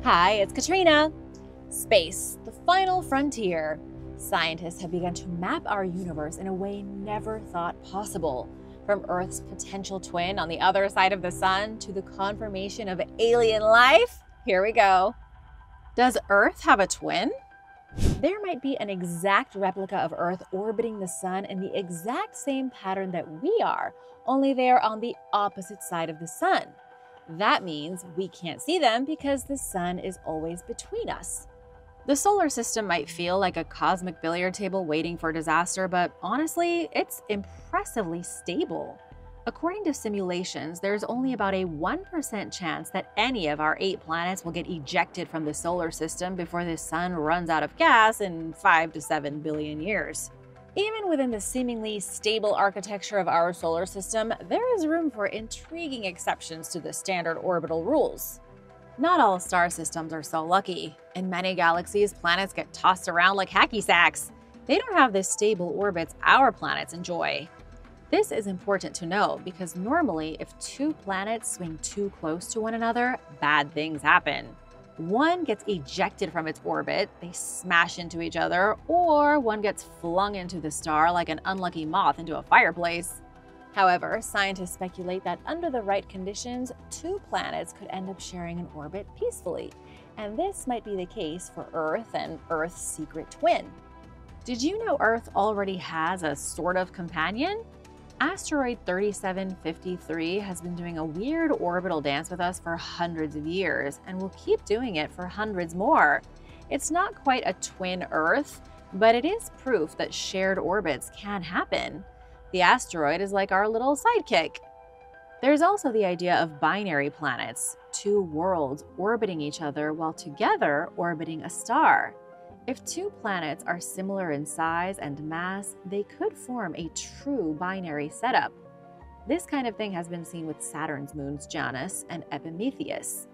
Hi, it's Katrina. Space, the final frontier. Scientists have begun to map our universe in a way never thought possible. From Earth's potential twin on the other side of the sun to the confirmation of alien life. Here we go. Does Earth have a twin? There might be an exact replica of Earth orbiting the sun in the exact same pattern that we are, only they're on the opposite side of the sun. That means we can't see them because the sun is always between us. The solar system might feel like a cosmic billiard table waiting for disaster, but honestly, it's impressively stable. According to simulations, there's only about a 1% chance that any of our 8 planets will get ejected from the solar system before the sun runs out of gas in 5 to 7 billion years. Even within the seemingly stable architecture of our solar system, there is room for intriguing exceptions to the standard orbital rules. Not all star systems are so lucky. In many galaxies, planets get tossed around like hacky sacks. They don't have the stable orbits our planets enjoy. This is important to know because normally if 2 planets swing too close to one another, bad things happen. One gets ejected from its orbit, they smash into each other, or one gets flung into the star like an unlucky moth into a fireplace. However, scientists speculate that under the right conditions, 2 planets could end up sharing an orbit peacefully, and this might be the case for Earth and Earth's secret twin. Did you know Earth already has a sort of companion? Asteroid 3753 has been doing a weird orbital dance with us for hundreds of years and will keep doing it for hundreds more. It's not quite a twin Earth, but it is proof that shared orbits can happen. The asteroid is like our little sidekick. There's also the idea of binary planets, 2 worlds orbiting each other while together orbiting a star. If 2 planets are similar in size and mass, they could form a true binary setup. This kind of thing has been seen with Saturn's moons Janus and Epimetheus.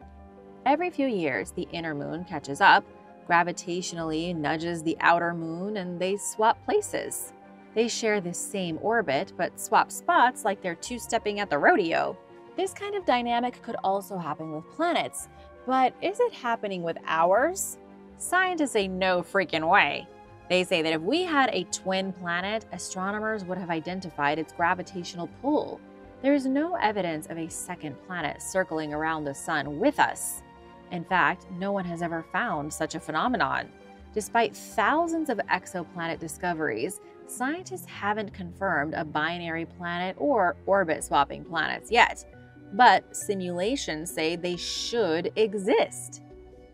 Every few years, the inner moon catches up, gravitationally nudges the outer moon, and they swap places. They share the same orbit, but swap spots like they're two-stepping at the rodeo. This kind of dynamic could also happen with planets, but is it happening with ours? Scientists say no freaking way. They say that if we had a twin planet, astronomers would have identified its gravitational pull. There is no evidence of a second planet circling around the sun with us. In fact, no one has ever found such a phenomenon. Despite thousands of exoplanet discoveries, scientists haven't confirmed a binary planet or orbit-swapping planets yet, but simulations say they should exist.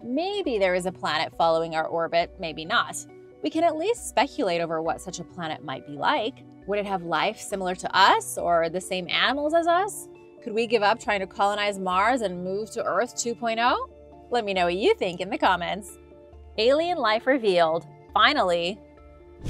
Maybe there is a planet following our orbit, maybe not. We can at least speculate over what such a planet might be like. Would it have life similar to us or the same animals as us? Could we give up trying to colonize Mars and move to Earth 2.0? Let me know what you think in the comments. Alien life revealed. Finally.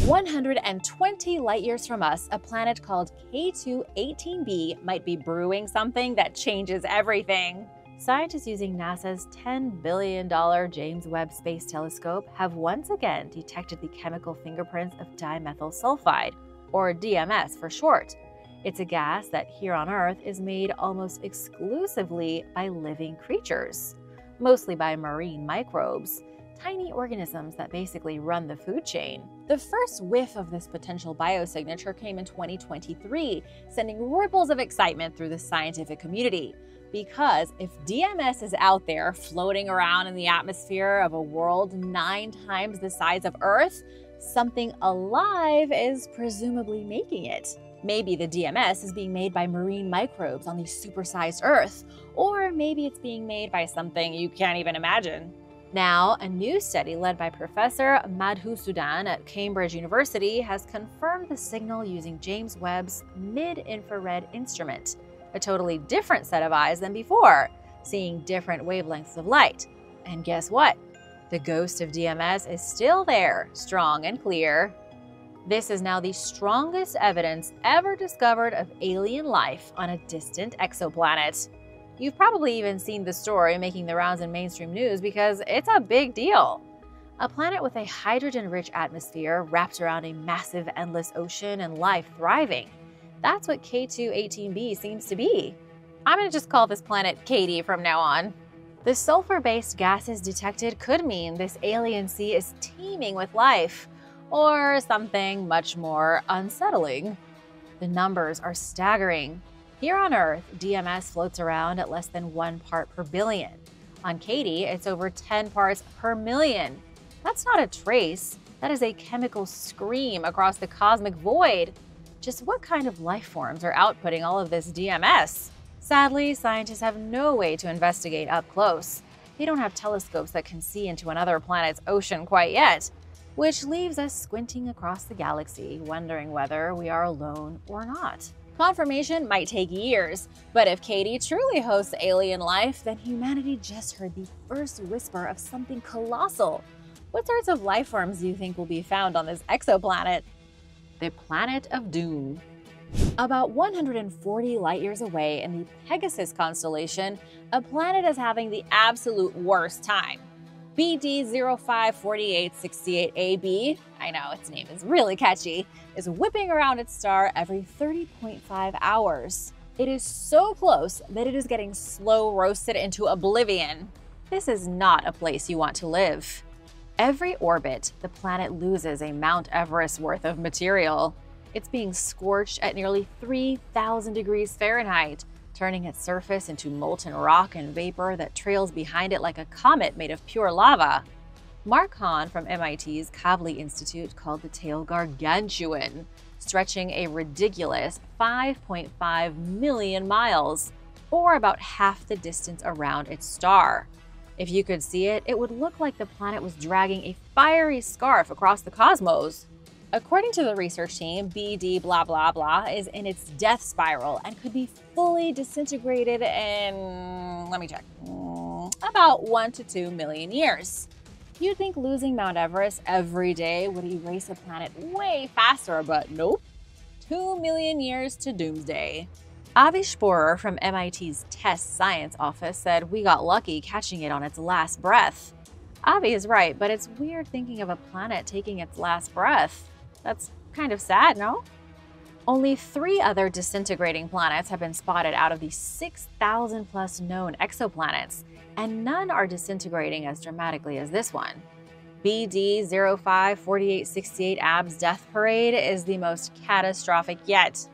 120 light years from us, a planet called K2-18b might be brewing something that changes everything. Scientists using NASA's $10 billion James Webb Space Telescope have once again detected the chemical fingerprints of dimethyl sulfide, or DMS for short. It's a gas that here on Earth is made almost exclusively by living creatures, mostly by marine microbes, tiny organisms that basically run the food chain. The first whiff of this potential biosignature came in 2023, sending ripples of excitement through the scientific community. Because if DMS is out there floating around in the atmosphere of a world 9 times the size of Earth, something alive is presumably making it. Maybe the DMS is being made by marine microbes on the supersized Earth, or maybe it's being made by something you can't even imagine. Now, a new study led by Professor Madhusudan at Cambridge University has confirmed the signal using James Webb's mid-infrared instrument, a totally different set of eyes than before, seeing different wavelengths of light. And guess what? The ghost of DMS is still there, strong and clear. This is now the strongest evidence ever discovered of alien life on a distant exoplanet. You've probably even seen the story making the rounds in mainstream news because it's a big deal. A planet with a hydrogen-rich atmosphere wrapped around a massive endless ocean and life thriving. That's what K2-18b seems to be. I'm going to just call this planet Katie from now on. The sulfur-based gases detected could mean this alien sea is teeming with life, or something much more unsettling. The numbers are staggering. Here on Earth, DMS floats around at less than 1 part per billion. On Katie, it's over 10 parts per million. That's not a trace. That is a chemical scream across the cosmic void. Just what kind of life forms are outputting all of this DMS? Sadly, scientists have no way to investigate up close. They don't have telescopes that can see into another planet's ocean quite yet, which leaves us squinting across the galaxy, wondering whether we are alone or not. Confirmation might take years, but if Katie truly hosts alien life, then humanity just heard the first whisper of something colossal. What sorts of life forms do you think will be found on this exoplanet? The Planet of Doom. About 140 light-years away in the Pegasus constellation, a planet is having the absolute worst time. BD 054868AB, I know its name is really catchy, is whipping around its star every 30.5 hours. It is so close that it is getting slow roasted into oblivion. This is not a place you want to live. Every orbit, the planet loses a Mount Everest worth of material. It's being scorched at nearly 3,000 degrees Fahrenheit, turning its surface into molten rock and vapor that trails behind it like a comet made of pure lava. Mark Hahn from MIT's Kavli Institute called the tail gargantuan, stretching a ridiculous 5.5 million miles, or about half the distance around its star. If you could see it, it would look like the planet was dragging a fiery scarf across the cosmos. According to the research team, BD blah blah blah is in its death spiral and could be fully disintegrated in, let me check, about 1 to 2 million years. You'd think losing Mount Everest every day would erase a planet way faster, but nope. 2 million years to doomsday. Avi Sporer from MIT's Test Science Office said we got lucky catching it on its last breath. Avi is right, but it's weird thinking of a planet taking its last breath. That's kind of sad, no? Only 3 other disintegrating planets have been spotted out of the 6,000 plus known exoplanets, and none are disintegrating as dramatically as this one. BD 054868Ab's death parade is the most catastrophic yet.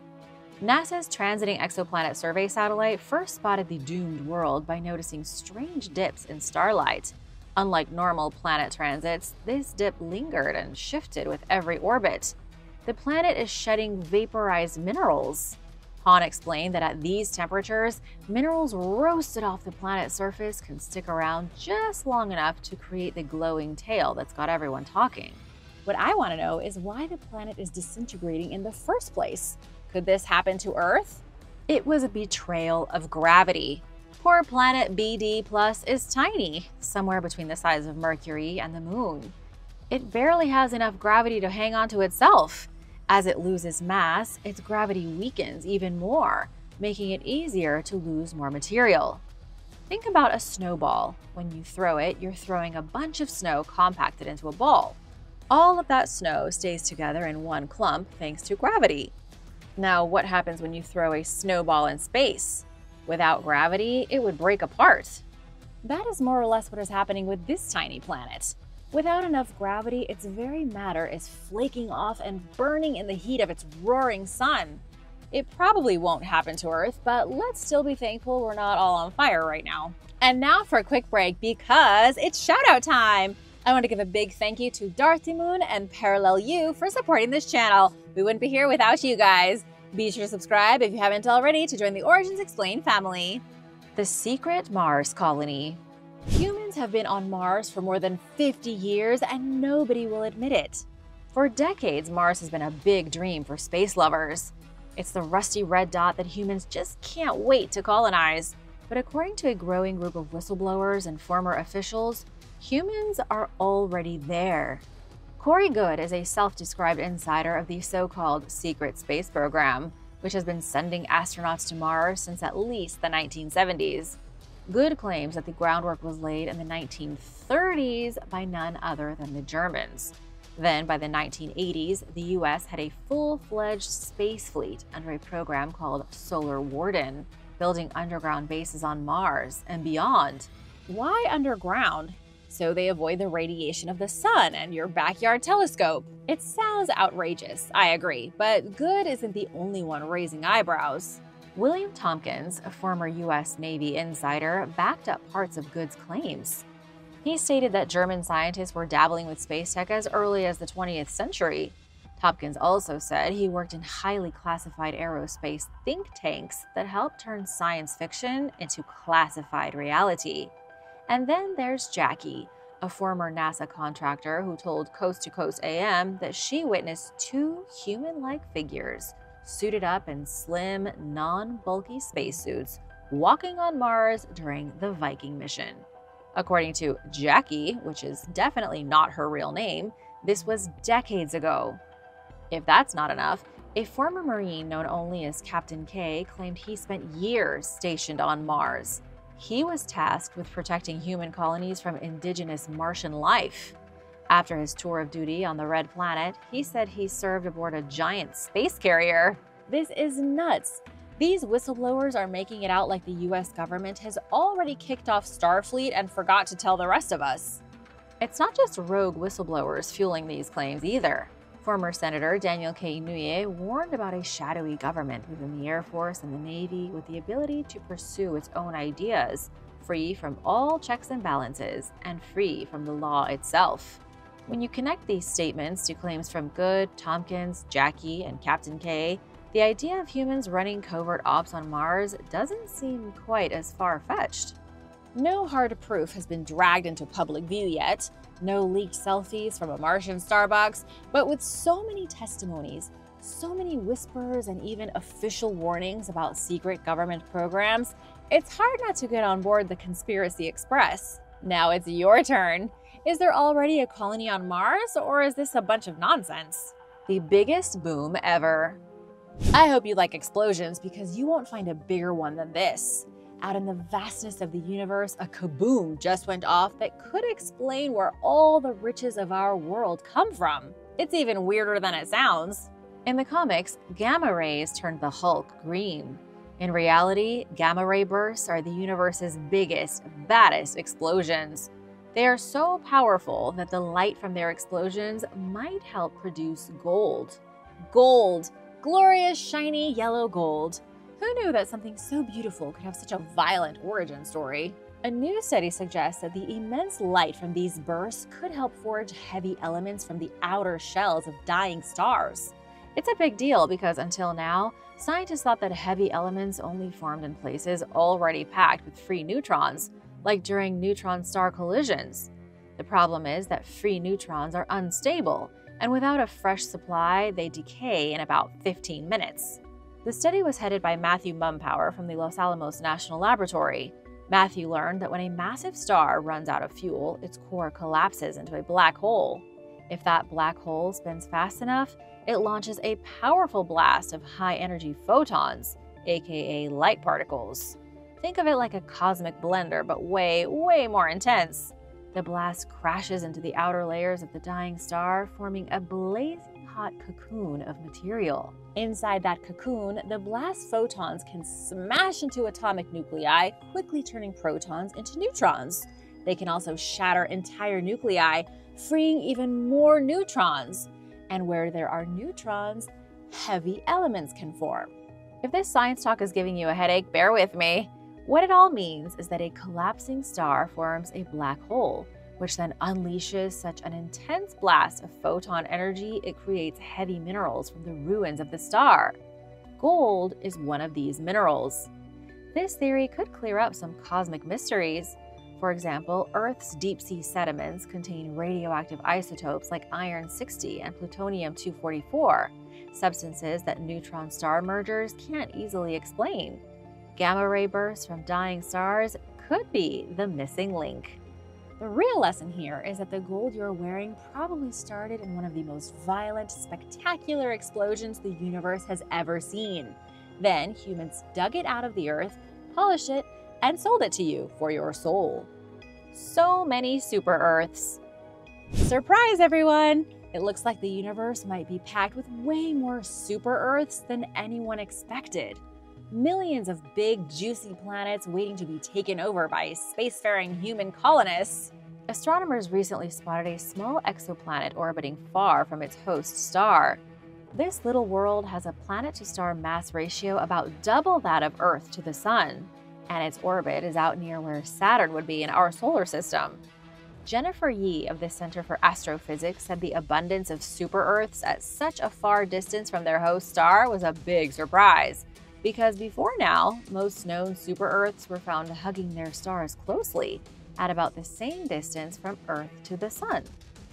NASA's Transiting Exoplanet Survey satellite first spotted the doomed world by noticing strange dips in starlight. Unlike normal planet transits, this dip lingered and shifted with every orbit. The planet is shedding vaporized minerals. Hahn explained that at these temperatures, minerals roasted off the planet's surface can stick around just long enough to create the glowing tail that's got everyone talking. What I want to know is why the planet is disintegrating in the first place. Could this happen to Earth? It was a betrayal of gravity. Poor planet BD Plus is tiny, somewhere between the size of Mercury and the Moon. It barely has enough gravity to hang on to itself. As it loses mass, its gravity weakens even more, making it easier to lose more material. Think about a snowball. When you throw it, you're throwing a bunch of snow compacted into a ball. All of that snow stays together in one clump thanks to gravity. Now, what happens when you throw a snowball in space? Without gravity, it would break apart. That is more or less what is happening with this tiny planet. Without enough gravity, its very matter is flaking off and burning in the heat of its roaring sun. It probably won't happen to Earth, but let's still be thankful we're not all on fire right now. And now for a quick break because it's shout-out time! I want to give a big thank you to Darthy Moon and Parallel U for supporting this channel. We wouldn't be here without you guys. Be sure to subscribe if you haven't already to join the Origins Explained family. The secret Mars colony. Humans have been on Mars for more than 50 years and nobody will admit it. For decades, Mars has been a big dream for space lovers. It's the rusty red dot that humans just can't wait to colonize. But according to a growing group of whistleblowers and former officials, humans are already there. Corey Good is a self-described insider of the so-called secret space program, which has been sending astronauts to Mars since at least the 1970s. Good claims that the groundwork was laid in the 1930s by none other than the Germans. Then, by the 1980s, the US had a full-fledged space fleet under a program called Solar Warden, building underground bases on Mars and beyond. Why underground? So they avoid the radiation of the sun and your backyard telescope. It sounds outrageous, I agree, but Good isn't the only one raising eyebrows. William Tompkins, a former U.S. Navy insider, backed up parts of Good's claims. He stated that German scientists were dabbling with space tech as early as the 20th century. Tompkins also said he worked in highly classified aerospace think tanks that helped turn science fiction into classified reality. And then there's Jackie, a former NASA contractor who told Coast to Coast AM that she witnessed two human-like figures, suited up in slim, non-bulky spacesuits, walking on Mars during the Viking mission. According to Jackie, which is definitely not her real name, this was decades ago. If that's not enough, a former Marine known only as Captain K claimed he spent years stationed on Mars. He was tasked with protecting human colonies from indigenous Martian life. After his tour of duty on the Red Planet, he said he served aboard a giant space carrier. This is nuts. These whistleblowers are making it out like the US government has already kicked off Starfleet and forgot to tell the rest of us. It's not just rogue whistleblowers fueling these claims either. Former Senator Daniel K. Inouye warned about a shadowy government within the Air Force and the Navy with the ability to pursue its own ideas, free from all checks and balances, and free from the law itself. When you connect these statements to claims from Good, Tompkins, Jackie, and Captain K, the idea of humans running covert ops on Mars doesn't seem quite as far-fetched. No hard proof has been dragged into public view yet, no leaked selfies from a Martian Starbucks, but with so many testimonies, so many whispers, and even official warnings about secret government programs, it's hard not to get on board the Conspiracy Express. Now it's your turn. Is there already a colony on Mars, or is this a bunch of nonsense? The biggest boom ever. I hope you like explosions because you won't find a bigger one than this. Out in the vastness of the universe, a kaboom just went off that could explain where all the riches of our world come from. It's even weirder than it sounds. In the comics, gamma rays turned the Hulk green. In reality, gamma ray bursts are the universe's biggest, baddest explosions. They are so powerful that the light from their explosions might help produce gold. Gold! Glorious, shiny, yellow gold. Who knew that something so beautiful could have such a violent origin story? A new study suggests that the immense light from these bursts could help forge heavy elements from the outer shells of dying stars. It's a big deal because until now, scientists thought that heavy elements only formed in places already packed with free neutrons, like during neutron-star collisions. The problem is that free neutrons are unstable, and without a fresh supply, they decay in about 15 minutes. The study was headed by Matthew Mumpower from the Los Alamos National Laboratory. Matthew learned that when a massive star runs out of fuel, its core collapses into a black hole. If that black hole spins fast enough, it launches a powerful blast of high-energy photons, aka light particles. Think of it like a cosmic blender, but way, way more intense. The blast crashes into the outer layers of the dying star, forming a blazing hot cocoon of material. Inside that cocoon, the blast photons can smash into atomic nuclei, quickly turning protons into neutrons. They can also shatter entire nuclei, freeing even more neutrons. And where there are neutrons, heavy elements can form. If this science talk is giving you a headache, bear with me. What it all means is that a collapsing star forms a black hole, which then unleashes such an intense blast of photon energy it creates heavy minerals from the ruins of the star. Gold is one of these minerals. This theory could clear up some cosmic mysteries. For example, Earth's deep-sea sediments contain radioactive isotopes like iron-60 and plutonium-244, substances that neutron star mergers can't easily explain. Gamma ray bursts from dying stars could be the missing link. The real lesson here is that the gold you're wearing probably started in one of the most violent, spectacular explosions the universe has ever seen. Then humans dug it out of the earth, polished it, and sold it to you for your soul. So many super Earths. Surprise, everyone! It looks like the universe might be packed with way more super Earths than anyone expected. millions of big, juicy planets waiting to be taken over by spacefaring human colonists. Astronomers recently spotted a small exoplanet orbiting far from its host star. This little world has a planet-to-star mass ratio about double that of Earth to the Sun, and its orbit is out near where Saturn would be in our solar system. Jennifer Yee of the Center for Astrophysics said the abundance of super-Earths at such a far distance from their host star was a big surprise, because before now, most known super-Earths were found hugging their stars closely, at about the same distance from Earth to the Sun.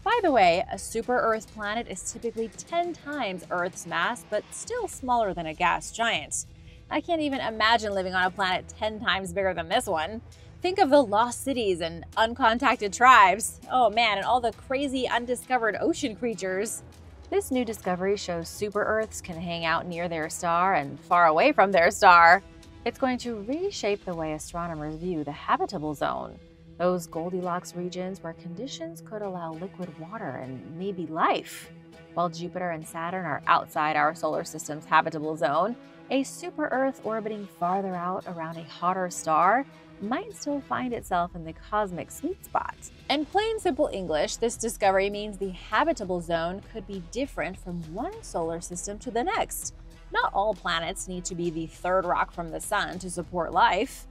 By the way, a super-Earth planet is typically 10 times Earth's mass, but still smaller than a gas giant. I can't even imagine living on a planet 10 times bigger than this one. Think of the lost cities and uncontacted tribes. Oh man, and all the crazy undiscovered ocean creatures. This new discovery shows super-Earths can hang out near their star and far away from their star. It's going to reshape the way astronomers view the habitable zone. Those Goldilocks regions where conditions could allow liquid water and maybe life. While Jupiter and Saturn are outside our solar system's habitable zone, a super-Earth orbiting farther out around a hotter star might still find itself in the cosmic sweet spot. In plain simple English, this discovery means the habitable zone could be different from one solar system to the next. Not all planets need to be the third rock from the sun to support life.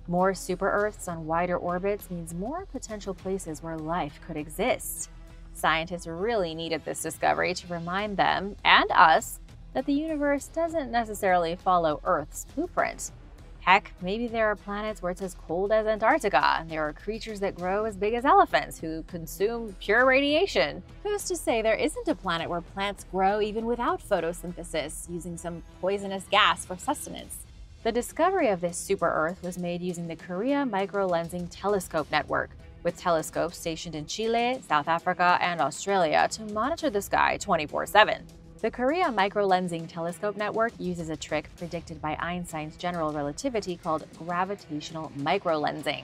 More super-Earths on wider orbits means more potential places where life could exist. Scientists really needed this discovery to remind them, and us, that the universe doesn't necessarily follow Earth's blueprint. Heck, maybe there are planets where it's as cold as Antarctica, and there are creatures that grow as big as elephants who consume pure radiation. Who's to say there isn't a planet where plants grow even without photosynthesis, using some poisonous gas for sustenance? The discovery of this super-Earth was made using the Korea Microlensing Telescope Network, with telescopes stationed in Chile, South Africa, and Australia to monitor the sky 24/7. The Korea Microlensing Telescope Network uses a trick predicted by Einstein's general relativity called gravitational microlensing.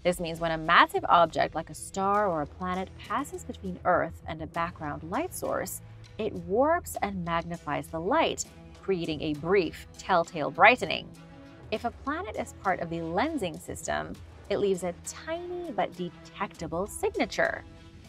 This means when a massive object like a star or a planet passes between Earth and a background light source, it warps and magnifies the light, creating a brief, telltale brightening. If a planet is part of the lensing system, it leaves a tiny but detectable signature.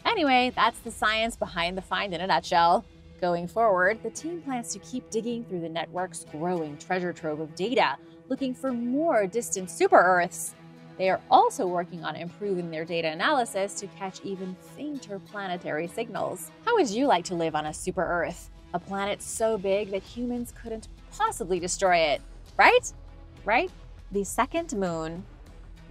Anyway, that's the science behind the find in a nutshell. Going forward, the team plans to keep digging through the network's growing treasure trove of data, looking for more distant super-Earths. They are also working on improving their data analysis to catch even fainter planetary signals. How would you like to live on a super-Earth? A planet so big that humans couldn't possibly destroy it, right? Right? The second moon.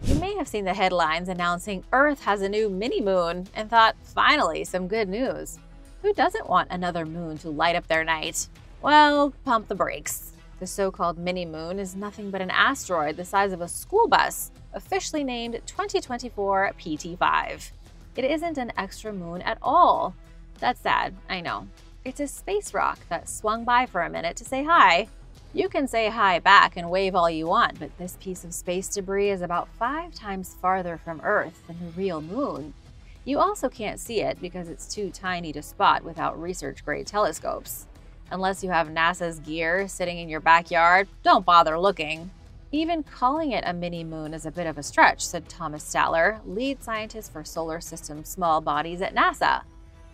You may have seen the headlines announcing Earth has a new mini-moon and thought, finally, some good news. Who doesn't want another moon to light up their night? Well, pump the brakes. The so-called mini-moon is nothing but an asteroid the size of a school bus, officially named 2024 PT5. It isn't an extra moon at all. That's sad, I know. It's a space rock that swung by for a minute to say hi. You can say hi back and wave all you want, but this piece of space debris is about 5 times farther from Earth than the real moon. You also can't see it because it's too tiny to spot without research-grade telescopes. Unless you have NASA's gear sitting in your backyard, don't bother looking. Even calling it a mini-moon is a bit of a stretch, said Thomas Staller, lead scientist for solar system small bodies at NASA.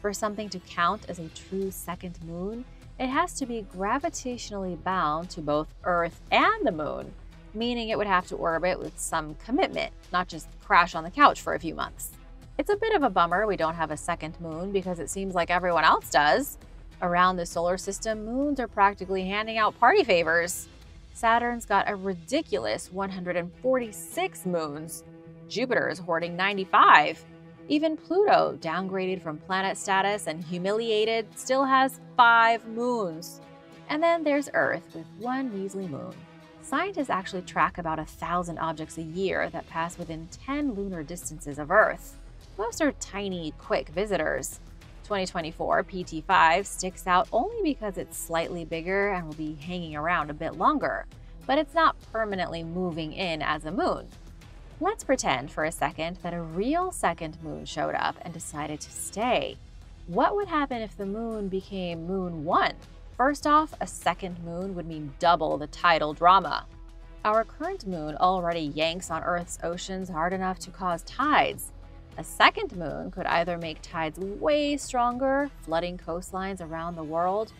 For something to count as a true second moon, it has to be gravitationally bound to both Earth and the moon, meaning it would have to orbit with some commitment, not just crash on the couch for a few months. It's a bit of a bummer we don't have a second moon because it seems like everyone else does. Around the solar system, moons are practically handing out party favors. Saturn's got a ridiculous 146 moons. Jupiter is hoarding 95. Even Pluto, downgraded from planet status and humiliated, still has 5 moons. And then there's Earth with 1 measly moon. Scientists actually track about 1,000 objects a year that pass within 10 lunar distances of Earth. Most are tiny, quick visitors. 2024 PT5 sticks out only because it's slightly bigger and will be hanging around a bit longer, but it's not permanently moving in as a moon. Let's pretend for a second that a real second moon showed up and decided to stay. What would happen if the moon became Moon 1? First off, a second moon would mean double the tidal drama. Our current moon already yanks on Earth's oceans hard enough to cause tides. A second moon could either make tides way stronger, flooding coastlines around the world,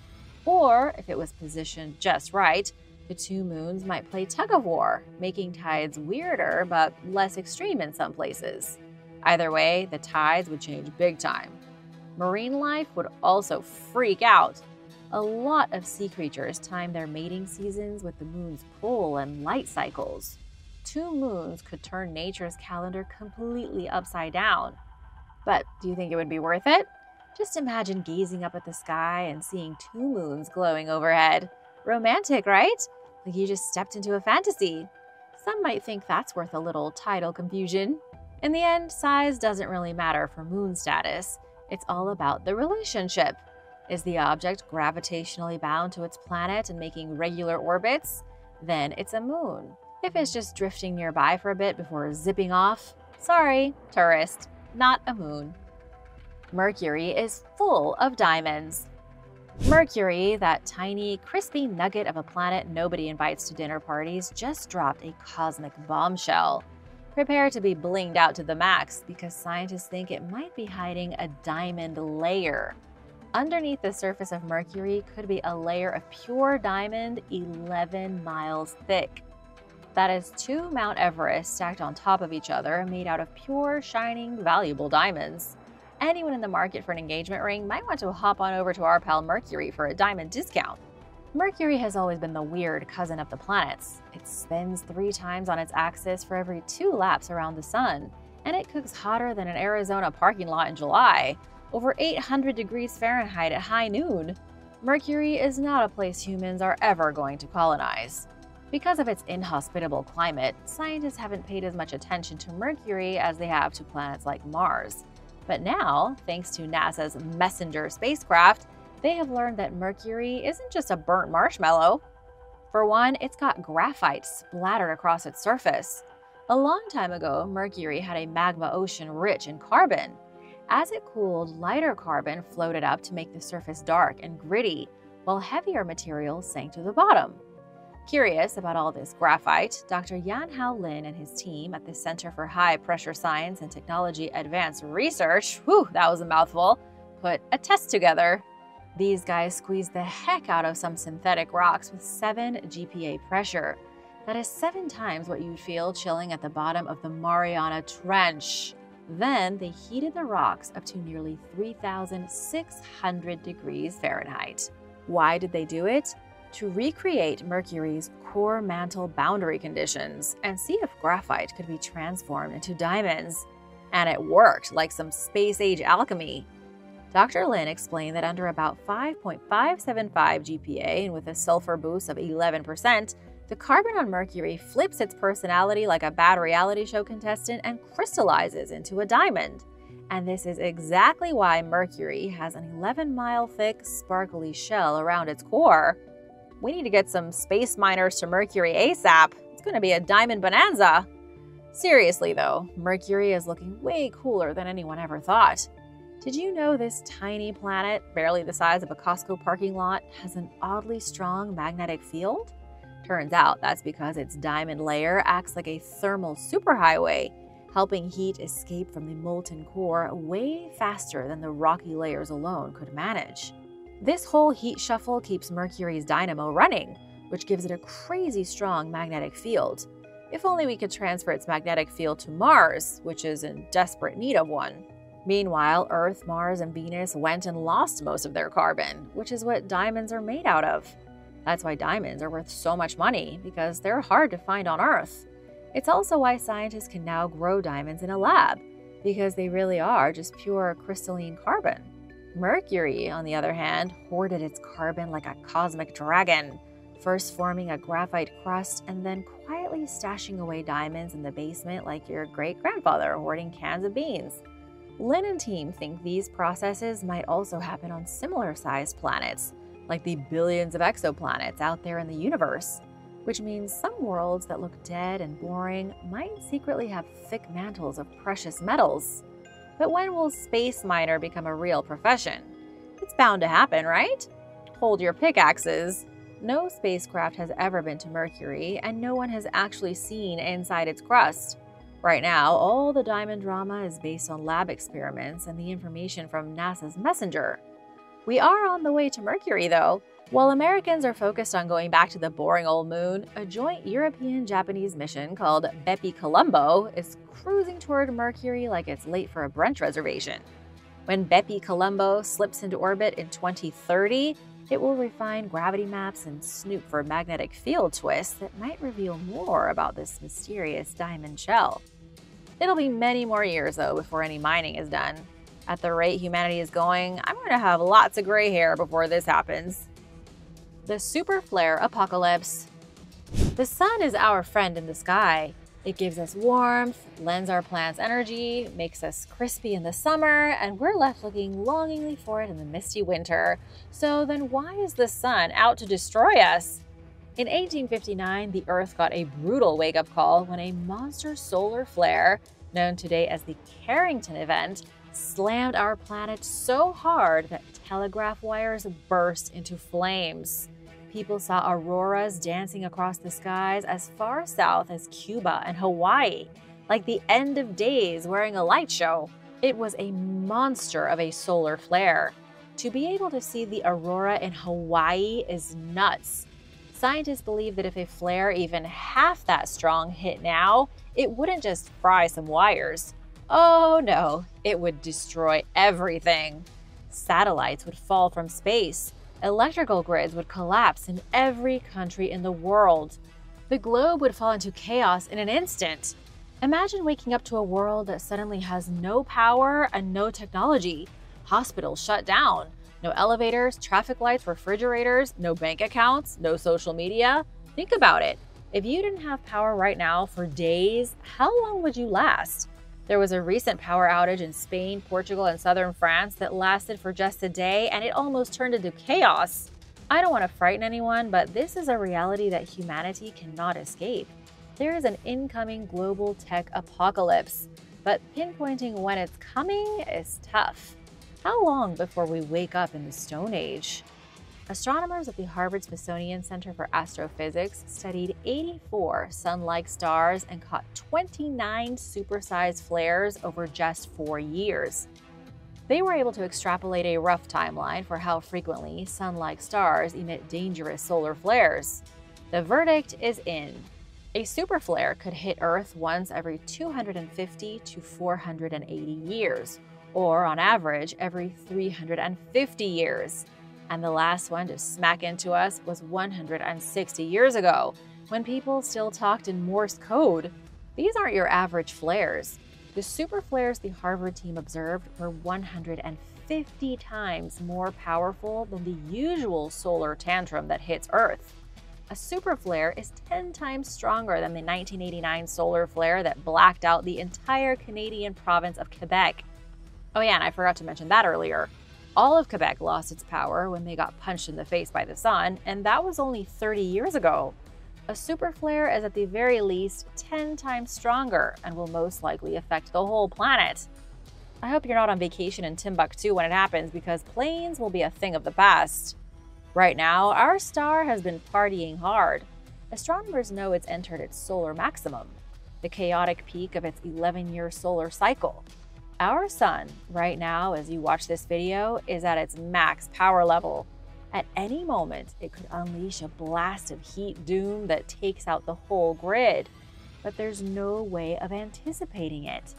or if it was positioned just right, the two moons might play tug-of-war, making tides weirder but less extreme in some places. Either way, the tides would change big time. Marine life would also freak out. A lot of sea creatures time their mating seasons with the moon's pull and light cycles. Two moons could turn nature's calendar completely upside down. But do you think it would be worth it? Just imagine gazing up at the sky and seeing two moons glowing overhead. Romantic, right? Like you just stepped into a fantasy. Some might think that's worth a little tidal confusion. In the end, size doesn't really matter for moon status. It's all about the relationship. Is the object gravitationally bound to its planet and making regular orbits? Then it's a moon. If it's just drifting nearby for a bit before zipping off, sorry, tourist, not a moon. Mercury is full of diamonds. Mercury, that tiny, crispy nugget of a planet nobody invites to dinner parties, just dropped a cosmic bombshell. Prepare to be blinged out to the max because scientists think it might be hiding a diamond layer. Underneath the surface of Mercury could be a layer of pure diamond 11 miles thick. That is 2 Mount Everest stacked on top of each other, made out of pure, shining, valuable diamonds. Anyone in the market for an engagement ring might want to hop on over to our pal Mercury for a diamond discount. Mercury has always been the weird cousin of the planets. It spins 3 times on its axis for every 2 laps around the sun, and it cooks hotter than an Arizona parking lot in July, over 800 degrees Fahrenheit at high noon. Mercury is not a place humans are ever going to colonize. Because of its inhospitable climate, scientists haven't paid as much attention to Mercury as they have to planets like Mars. But now, thanks to NASA's Messenger spacecraft, they have learned that Mercury isn't just a burnt marshmallow. For one, it's got graphite splattered across its surface. A long time ago, Mercury had a magma ocean rich in carbon. As it cooled, lighter carbon floated up to make the surface dark and gritty, while heavier materials sank to the bottom. Curious about all this graphite, Dr. Yan-Hao Lin and his team at the Center for High Pressure Science and Technology Advanced Research, that was a mouthful, put a test together. These guys squeezed the heck out of some synthetic rocks with 7 GPa pressure. That is 7 times what you'd feel chilling at the bottom of the Mariana Trench. Then they heated the rocks up to nearly 3,600 degrees Fahrenheit. Why did they do it? To recreate Mercury's core mantle boundary conditions and see if graphite could be transformed into diamonds. And it worked like some space-age alchemy. Dr. Lin explained that under about 5.575 GPa and with a sulfur boost of 11%, the carbon on Mercury flips its personality like a bad reality show contestant and crystallizes into a diamond. And this is exactly why Mercury has an 11-mile thick, sparkly shell around its core. We need to get some space miners to Mercury ASAP. It's going to be a diamond bonanza. Seriously though, Mercury is looking way cooler than anyone ever thought. Did you know this tiny planet, barely the size of a Costco parking lot, has an oddly strong magnetic field? Turns out that's because its diamond layer acts like a thermal superhighway, helping heat escape from the molten core way faster than the rocky layers alone could manage. This whole heat shuffle keeps Mercury's dynamo running, which gives it a crazy strong magnetic field. If only we could transfer its magnetic field to Mars, which is in desperate need of one. Meanwhile, Earth, Mars, and Venus went and lost most of their carbon, which is what diamonds are made out of. That's why diamonds are worth so much money, because they're hard to find on Earth. It's also why scientists can now grow diamonds in a lab, because they really are just pure crystalline carbon. Mercury, on the other hand, hoarded its carbon like a cosmic dragon, first forming a graphite crust and then quietly stashing away diamonds in the basement like your great-grandfather hoarding cans of beans. Lin and team think these processes might also happen on similar-sized planets, like the billions of exoplanets out there in the universe, which means some worlds that look dead and boring might secretly have thick mantles of precious metals. But when will space miner become a real profession? It's bound to happen, right? Hold your pickaxes. no spacecraft has ever been to Mercury, and no one has actually seen inside its crust. Right now, all the diamond drama is based on lab experiments and the information from NASA's Messenger. We are on the way to Mercury, though. While Americans are focused on going back to the boring old moon, a joint European-Japanese mission called Bepi Colombo is cruising toward Mercury like it's late for a brunch reservation. When Bepi Colombo slips into orbit in 2030, it will refine gravity maps and snoop for magnetic field twists that might reveal more about this mysterious diamond shell. It'll be many more years, though, before any mining is done. At the rate humanity is going, I'm going to have lots of gray hair before this happens. The super flare apocalypse. The sun is our friend in the sky. It gives us warmth, lends our plants energy, makes us crispy in the summer, and we're left looking longingly for it in the misty winter. So then why is the sun out to destroy us? In 1859, the Earth got a brutal wake-up call when a monster solar flare, known today as the Carrington event, slammed our planet so hard that telegraph wires burst into flames. People saw auroras dancing across the skies as far south as Cuba and Hawaii, like the end of days wearing a light show. It was a monster of a solar flare. To be able to see the aurora in Hawaii is nuts. Scientists believe that if a flare even half that strong hit now, it wouldn't just fry some wires. Oh no, it would destroy everything. Satellites would fall from space. Electrical grids would collapse in every country in the world. The globe would fall into chaos in an instant. Imagine waking up to a world that suddenly has no power and no technology. Hospitals shut down. No elevators, traffic lights, refrigerators, no bank accounts, no social media. Think about it. If you didn't have power right now for days, how long would you last? There was a recent power outage in Spain, Portugal, and southern France that lasted for just a day, and it almost turned into chaos. I don't want to frighten anyone, but this is a reality that humanity cannot escape. There is an incoming global tech apocalypse, but pinpointing when it's coming is tough. How long before we wake up in the Stone Age? Astronomers at the Harvard-Smithsonian Center for Astrophysics studied 84 sun-like stars and caught 29 supersized flares over just 4 years. They were able to extrapolate a rough timeline for how frequently sun-like stars emit dangerous solar flares. The verdict is in. A superflare could hit Earth once every 250 to 480 years, or on average every 350 years. And the last one to smack into us was 160 years ago, when people still talked in Morse code. These aren't your average flares. The super flares the Harvard team observed were 150 times more powerful than the usual solar tantrum that hits Earth. A super flare is 10 times stronger than the 1989 solar flare that blacked out the entire Canadian province of Quebec. Oh yeah, and I forgot to mention that earlier. All of Quebec lost its power when they got punched in the face by the sun, and that was only 30 years ago. A super flare is at the very least 10 times stronger and will most likely affect the whole planet. I hope you're not on vacation in Timbuktu when it happens, because planes will be a thing of the past. Right now, our star has been partying hard. Astronomers know it's entered its solar maximum, the chaotic peak of its 11-year solar cycle. Our sun, right now as you watch this video, is at its max power level. At any moment, it could unleash a blast of heat doom that takes out the whole grid. But there's no way of anticipating it.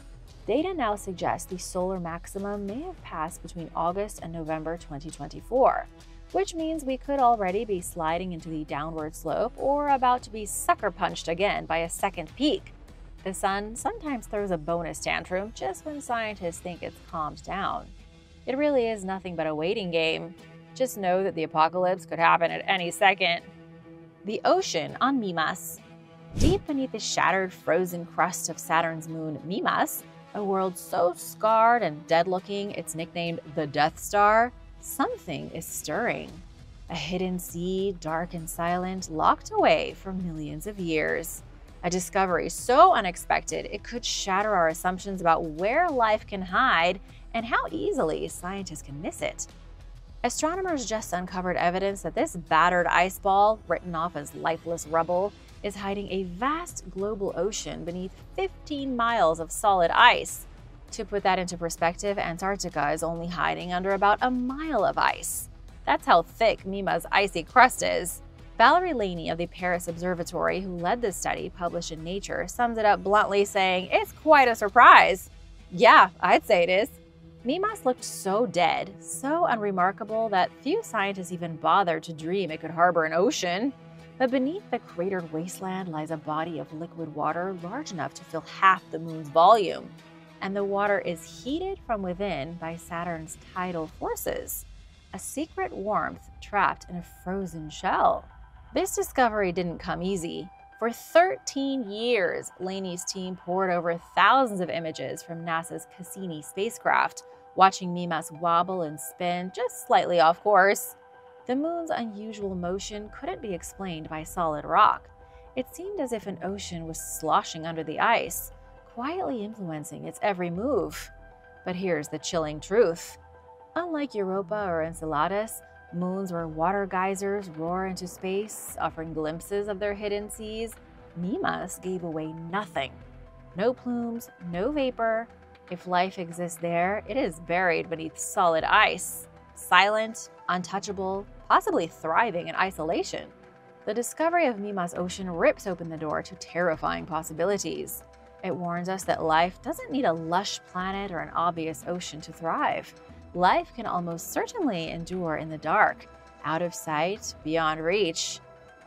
Data now suggests the solar maximum may have passed between August and November 2024, which means we could already be sliding into the downward slope or about to be sucker punched again by a second peak. The sun sometimes throws a bonus tantrum just when scientists think it's calmed down. It really is nothing but a waiting game. Just know that the apocalypse could happen at any second. The ocean on Mimas. Deep beneath the shattered, frozen crust of Saturn's moon Mimas, a world so scarred and dead-looking it's nicknamed the Death Star, something is stirring. A hidden sea, dark and silent, locked away for millions of years. A discovery so unexpected it could shatter our assumptions about where life can hide and how easily scientists can miss it. Astronomers just uncovered evidence that this battered ice ball, written off as lifeless rubble, is hiding a vast global ocean beneath 15 miles of solid ice. To put that into perspective, Antarctica is only hiding under about a mile of ice. That's how thick Mimas' icy crust is. Valerie Laney of the Paris Observatory, who led this study published in Nature, sums it up bluntly, saying, "It's quite a surprise." Yeah, I'd say it is. Mimas looked so dead, so unremarkable that few scientists even bothered to dream it could harbor an ocean. But beneath the cratered wasteland lies a body of liquid water large enough to fill half the moon's volume. And the water is heated from within by Saturn's tidal forces, a secret warmth trapped in a frozen shell. This discovery didn't come easy. For 13 years, Laney's team pored over thousands of images from NASA's Cassini spacecraft, watching Mimas wobble and spin just slightly off course. The moon's unusual motion couldn't be explained by solid rock. It seemed as if an ocean was sloshing under the ice, quietly influencing its every move. But here's the chilling truth. Unlike Europa or Enceladus, moons where water geysers roar into space, offering glimpses of their hidden seas, Mimas gave away nothing. No plumes, no vapor. If life exists there, it is buried beneath solid ice, silent, untouchable, possibly thriving in isolation. The discovery of Mimas Ocean rips open the door to terrifying possibilities. It warns us that life doesn't need a lush planet or an obvious ocean to thrive. Life can almost certainly endure in the dark, out of sight, beyond reach.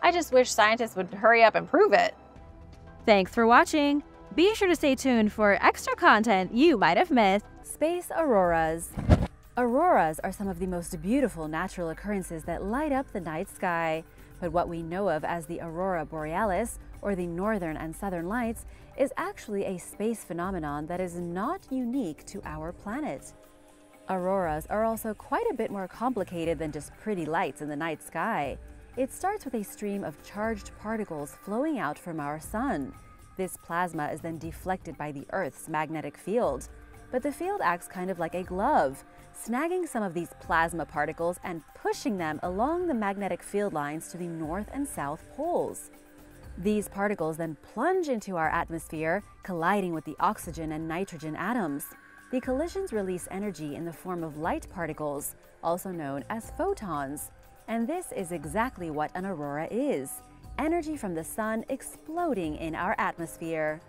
I just wish scientists would hurry up and prove it. Thanks for watching. Be sure to stay tuned for extra content you might have missed. Space auroras. Auroras are some of the most beautiful natural occurrences that light up the night sky. But what we know of as the aurora borealis, or the northern and southern lights, is actually a space phenomenon that is not unique to our planet. Auroras are also quite a bit more complicated than just pretty lights in the night sky. It starts with a stream of charged particles flowing out from our sun. This plasma is then deflected by the Earth's magnetic field. But the field acts kind of like a glove, snagging some of these plasma particles and pushing them along the magnetic field lines to the north and south poles. These particles then plunge into our atmosphere, colliding with the oxygen and nitrogen atoms. The collisions release energy in the form of light particles, also known as photons. And this is exactly what an aurora is: energy from the sun exploding in our atmosphere.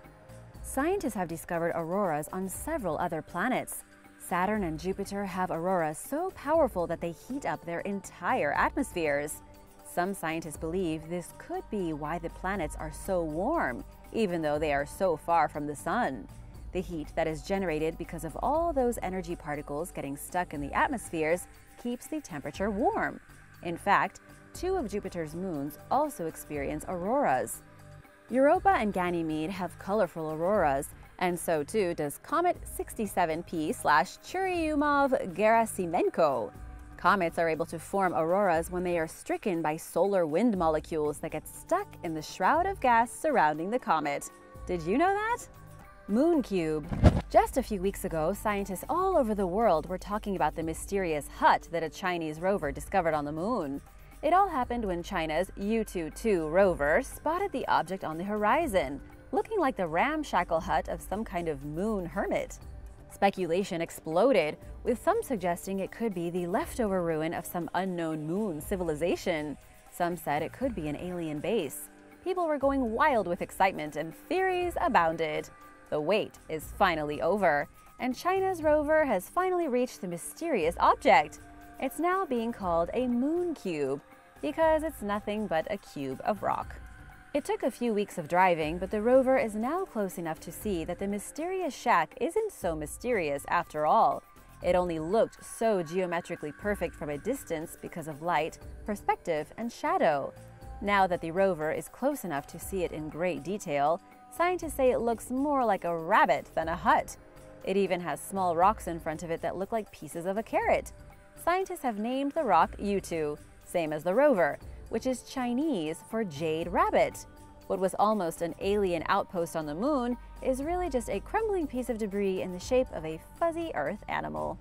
Scientists have discovered auroras on several other planets. Saturn and Jupiter have auroras so powerful that they heat up their entire atmospheres. Some scientists believe this could be why the planets are so warm, even though they are so far from the sun. The heat that is generated because of all those energy particles getting stuck in the atmospheres keeps the temperature warm. In fact, 2 of Jupiter's moons also experience auroras. Europa and Ganymede have colorful auroras, and so too does Comet 67P/Churyumov-Gerasimenko. Comets are able to form auroras when they are stricken by solar wind molecules that get stuck in the shroud of gas surrounding the comet. Did you know that? Moon cube. Just a few weeks ago, scientists all over the world were talking about the mysterious hut that a Chinese rover discovered on the moon. It all happened when China's Yutu-2 rover spotted the object on the horizon, looking like the ramshackle hut of some kind of moon hermit. Speculation exploded, with some suggesting it could be the leftover ruin of some unknown moon civilization. Some said it could be an alien base. People were going wild with excitement and theories abounded. The wait is finally over, and China's rover has finally reached the mysterious object. It's now being called a moon cube because it's nothing but a cube of rock. It took a few weeks of driving, but the rover is now close enough to see that the mysterious shack isn't so mysterious after all. It only looked so geometrically perfect from a distance because of light, perspective, and shadow. Now that the rover is close enough to see it in great detail, scientists say it looks more like a rabbit than a hut. It even has small rocks in front of it that look like pieces of a carrot. Scientists have named the rock Yutu, same as the rover, which is Chinese for jade rabbit. What was almost an alien outpost on the moon is really just a crumbling piece of debris in the shape of a fuzzy Earth animal.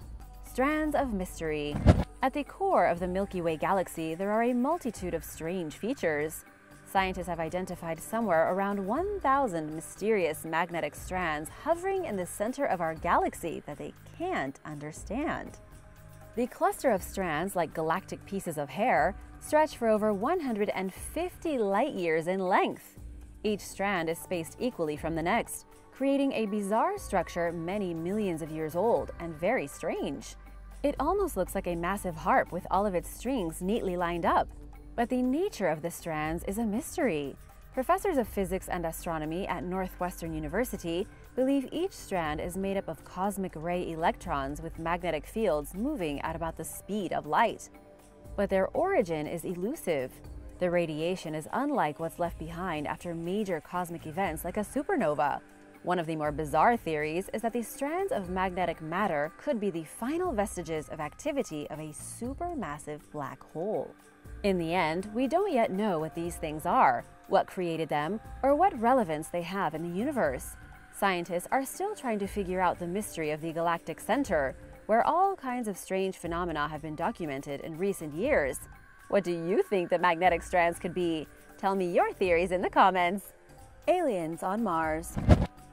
Strands of mystery. At the core of the Milky Way galaxy, there are a multitude of strange features. Scientists have identified somewhere around 1,000 mysterious magnetic strands hovering in the center of our galaxy that they can't understand. The cluster of strands, like galactic pieces of hair, stretch for over 150 light-years in length. Each strand is spaced equally from the next, creating a bizarre structure many millions of years old and very strange. It almost looks like a massive harp with all of its strings neatly lined up. But the nature of the strands is a mystery. Professors of physics and astronomy at Northwestern University believe each strand is made up of cosmic ray electrons with magnetic fields moving at about the speed of light. But their origin is elusive. The radiation is unlike what's left behind after major cosmic events like a supernova. One of the more bizarre theories is that the strands of magnetic matter could be the final vestiges of activity of a supermassive black hole. In the end, we don't yet know what these things are, what created them, or what relevance they have in the universe. Scientists are still trying to figure out the mystery of the galactic center, where all kinds of strange phenomena have been documented in recent years. What do you think the magnetic strands could be? Tell me your theories in the comments. Aliens on Mars.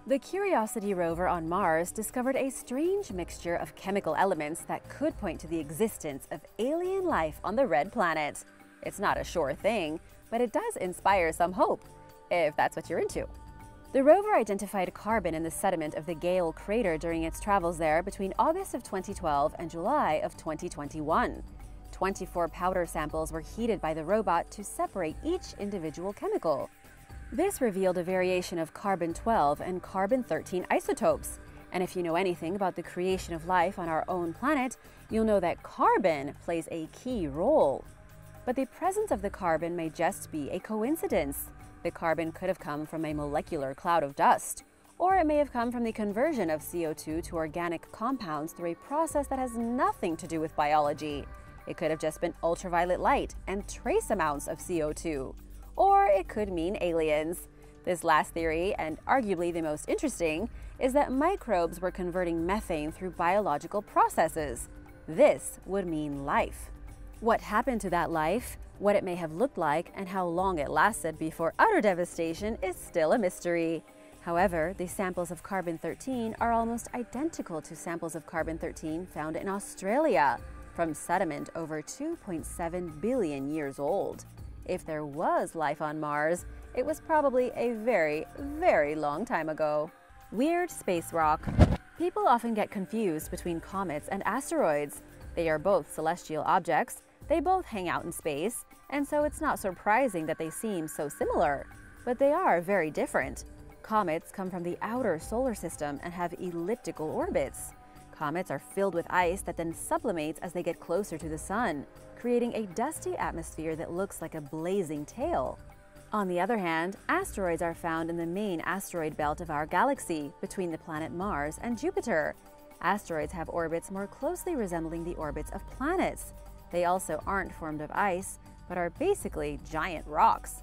The Curiosity rover on Mars discovered a strange mixture of chemical elements that could point to the existence of alien life on the red planet. It's not a sure thing, but it does inspire some hope, if that's what you're into. The rover identified carbon in the sediment of the Gale crater during its travels there between August of 2012 and July of 2021. 24 powder samples were heated by the robot to separate each individual chemical. This revealed a variation of carbon-12 and carbon-13 isotopes. And if you know anything about the creation of life on our own planet, you'll know that carbon plays a key role. But the presence of the carbon may just be a coincidence. The carbon could have come from a molecular cloud of dust, or it may have come from the conversion of CO2 to organic compounds through a process that has nothing to do with biology. It could have just been ultraviolet light and trace amounts of CO2. Or it could mean aliens. This last theory, and arguably the most interesting, is that microbes were converting methane through biological processes. This would mean life. What happened to that life, what it may have looked like, and how long it lasted before utter devastation is still a mystery. However, the samples of carbon-13 are almost identical to samples of carbon-13 found in Australia, from sediment over 2.7 billion years old. If there was life on Mars, it was probably a very, very long time ago. Weird space rock. People often get confused between comets and asteroids. They are both celestial objects, they both hang out in space, and so it's not surprising that they seem so similar. But they are very different. Comets come from the outer solar system and have elliptical orbits. Comets are filled with ice that then sublimates as they get closer to the sun, creating a dusty atmosphere that looks like a blazing tail. On the other hand, asteroids are found in the main asteroid belt of our galaxy, between the planet Mars and Jupiter. Asteroids have orbits more closely resembling the orbits of planets. They also aren't formed of ice, but are basically giant rocks.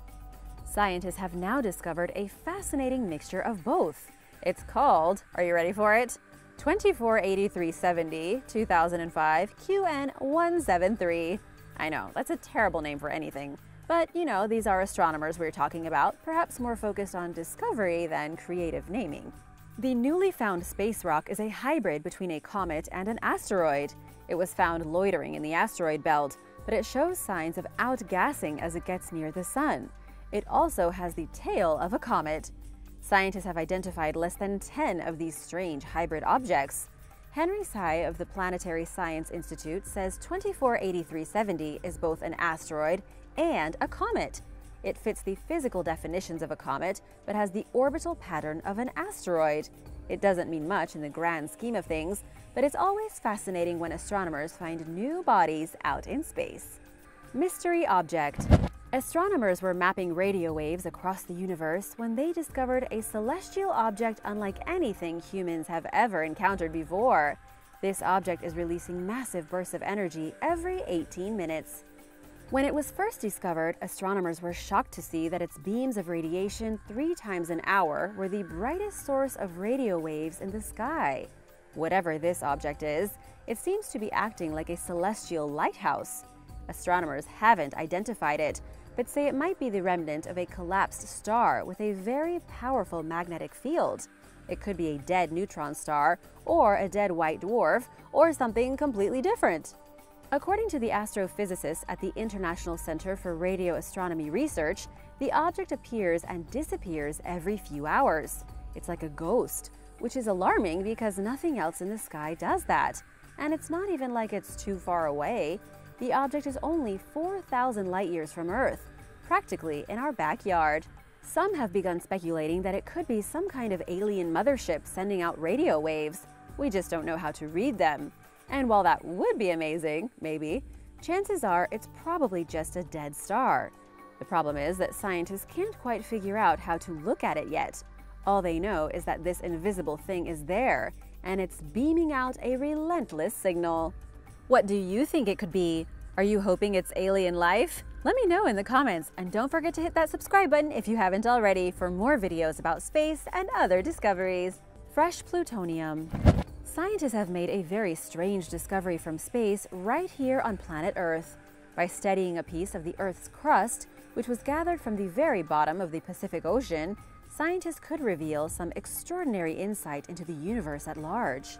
Scientists have now discovered a fascinating mixture of both. It's called, are you ready for it? 248370 2005 QN173. I know, that's a terrible name for anything. But, you know, these are astronomers we're talking about, perhaps more focused on discovery than creative naming. The newly found space rock is a hybrid between a comet and an asteroid. It was found loitering in the asteroid belt, but it shows signs of outgassing as it gets near the sun. It also has the tail of a comet. Scientists have identified less than 10 of these strange hybrid objects. Henry Tsai of the Planetary Science Institute says 248370 is both an asteroid and a comet. It fits the physical definitions of a comet, but has the orbital pattern of an asteroid. It doesn't mean much in the grand scheme of things, but it's always fascinating when astronomers find new bodies out in space. Mystery object. Astronomers were mapping radio waves across the universe when they discovered a celestial object unlike anything humans have ever encountered before. This object is releasing massive bursts of energy every 18 minutes. When it was first discovered, astronomers were shocked to see that its beams of radiation 3 times an hour were the brightest source of radio waves in the sky. Whatever this object is, it seems to be acting like a celestial lighthouse. Astronomers haven't identified it, but say it might be the remnant of a collapsed star with a very powerful magnetic field. It could be a dead neutron star, or a dead white dwarf, or something completely different. According to the astrophysicists at the International Center for Radio Astronomy Research, the object appears and disappears every few hours. It's like a ghost, which is alarming because nothing else in the sky does that. And it's not even like it's too far away. The object is only 4,000 light-years from Earth, practically in our backyard. Some have begun speculating that it could be some kind of alien mothership sending out radio waves. We just don't know how to read them. And while that would be amazing, maybe, chances are it's probably just a dead star. The problem is that scientists can't quite figure out how to look at it yet. All they know is that this invisible thing is there, and it's beaming out a relentless signal. What do you think it could be? Are you hoping it's alien life? Let me know in the comments, and don't forget to hit that subscribe button if you haven't already for more videos about space and other discoveries. Fresh plutonium. Scientists have made a very strange discovery from space right here on planet Earth. By studying a piece of the Earth's crust, which was gathered from the very bottom of the Pacific Ocean, scientists could reveal some extraordinary insight into the universe at large.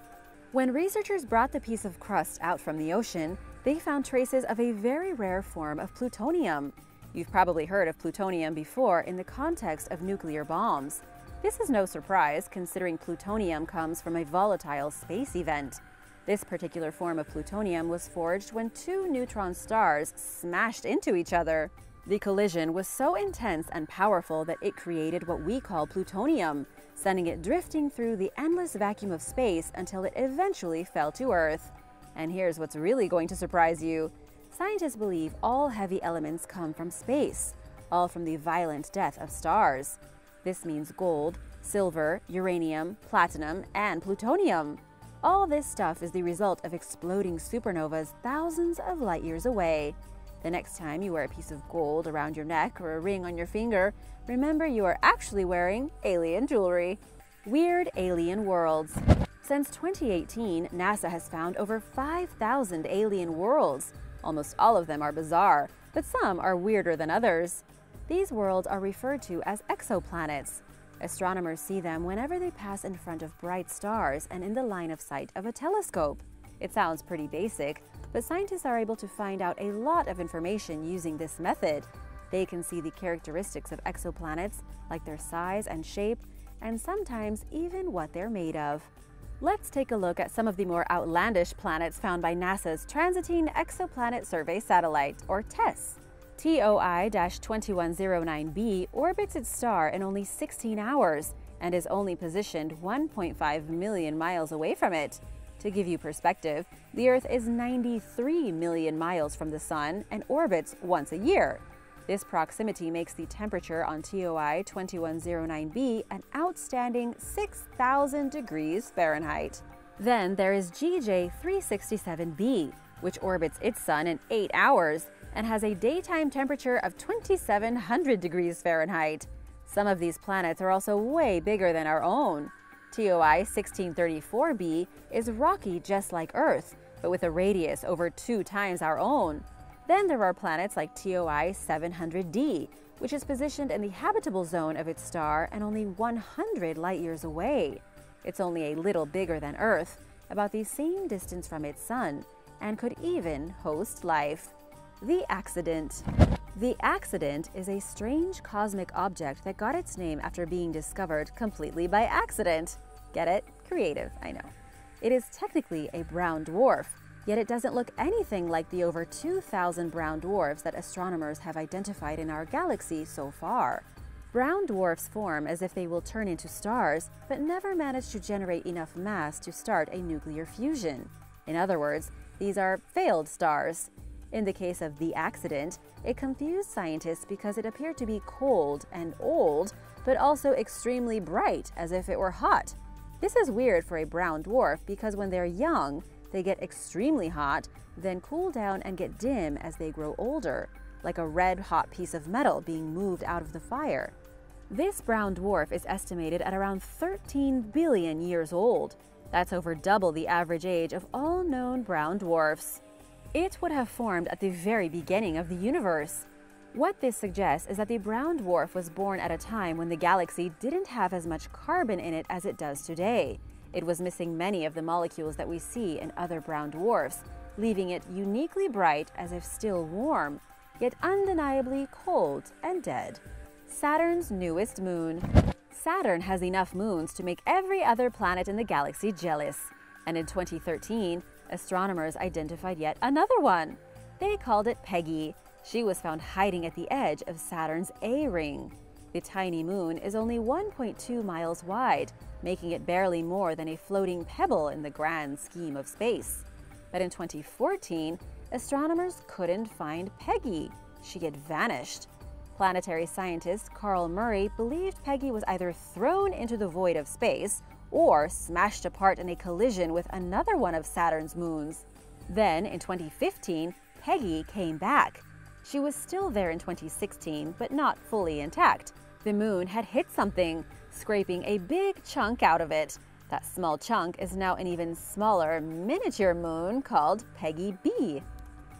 When researchers brought the piece of crust out from the ocean, they found traces of a very rare form of plutonium. You've probably heard of plutonium before in the context of nuclear bombs. This is no surprise, considering plutonium comes from a volatile space event. This particular form of plutonium was forged when two neutron stars smashed into each other. The collision was so intense and powerful that it created what we call plutonium, sending it drifting through the endless vacuum of space until it eventually fell to Earth. And here's what's really going to surprise you. Scientists believe all heavy elements come from space, all from the violent death of stars. This means gold, silver, uranium, platinum, and plutonium. All this stuff is the result of exploding supernovas thousands of light years away. The next time you wear a piece of gold around your neck or a ring on your finger, remember you are actually wearing alien jewelry. Weird alien worlds. Since 2018, NASA has found over 5,000 alien worlds. Almost all of them are bizarre, but some are weirder than others. These worlds are referred to as exoplanets. Astronomers see them whenever they pass in front of bright stars and in the line of sight of a telescope. It sounds pretty basic, but scientists are able to find out a lot of information using this method. They can see the characteristics of exoplanets, like their size and shape, and sometimes even what they're made of. Let's take a look at some of the more outlandish planets found by NASA's Transiting Exoplanet Survey Satellite, or TESS. TOI-2109b orbits its star in only 16 hours and is only positioned 1.5 million miles away from it. To give you perspective, the Earth is 93 million miles from the Sun and orbits once a year. This proximity makes the temperature on TOI-2109b an outstanding 6,000 degrees Fahrenheit. Then there is GJ367b, which orbits its Sun in 8 hours and has a daytime temperature of 2,700 degrees Fahrenheit. Some of these planets are also way bigger than our own. TOI-1634b is rocky just like Earth, but with a radius over 2 times our own. Then there are planets like TOI-700d, which is positioned in the habitable zone of its star and only 100 light-years away. It's only a little bigger than Earth, about the same distance from its Sun, and could even host life. The Accident. The Accident is a strange cosmic object that got its name after being discovered completely by accident. Get it? Creative, I know. It is technically a brown dwarf, yet it doesn't look anything like the over 2,000 brown dwarfs that astronomers have identified in our galaxy so far. Brown dwarfs form as if they will turn into stars, but never manage to generate enough mass to start a nuclear fusion. In other words, these are failed stars. In the case of The Accident, it confused scientists because it appeared to be cold and old, but also extremely bright, as if it were hot. This is weird for a brown dwarf because when they're young, they get extremely hot, then cool down and get dim as they grow older, like a red-hot piece of metal being moved out of the fire. This brown dwarf is estimated at around 13 billion years old. That's over double the average age of all known brown dwarfs. It would have formed at the very beginning of the universe. What this suggests is that the brown dwarf was born at a time when the galaxy didn't have as much carbon in it as it does today. It was missing many of the molecules that we see in other brown dwarfs, leaving it uniquely bright as if still warm, yet undeniably cold and dead. Saturn's newest moon. Saturn has enough moons to make every other planet in the galaxy jealous. And in 2013, astronomers identified yet another one. They called it Peggy. She was found hiding at the edge of Saturn's A ring. The tiny moon is only 1.2 miles wide, making it barely more than a floating pebble in the grand scheme of space. But in 2014, astronomers couldn't find Peggy. She had vanished. Planetary scientist Carl Murray believed Peggy was either thrown into the void of space or smashed apart in a collision with another one of Saturn's moons. Then, in 2015, Peggy came back. She was still there in 2016, but not fully intact. The moon had hit something, scraping a big chunk out of it. That small chunk is now an even smaller, miniature moon called Peggy B.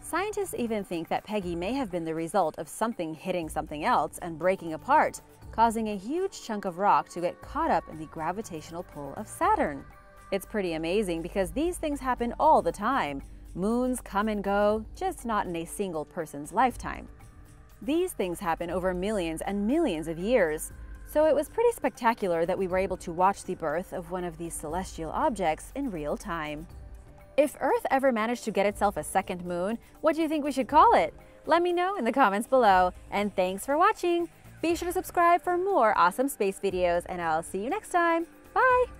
Scientists even think that Peggy may have been the result of something hitting something else and breaking apart, causing a huge chunk of rock to get caught up in the gravitational pull of Saturn. It's pretty amazing because these things happen all the time. Moons come and go, just not in a single person's lifetime. These things happen over millions and millions of years, so it was pretty spectacular that we were able to watch the birth of one of these celestial objects in real time. If Earth ever managed to get itself a second moon, what do you think we should call it? Let me know in the comments below, and thanks for watching! Be sure to subscribe for more awesome space videos, and I'll see you next time. Bye!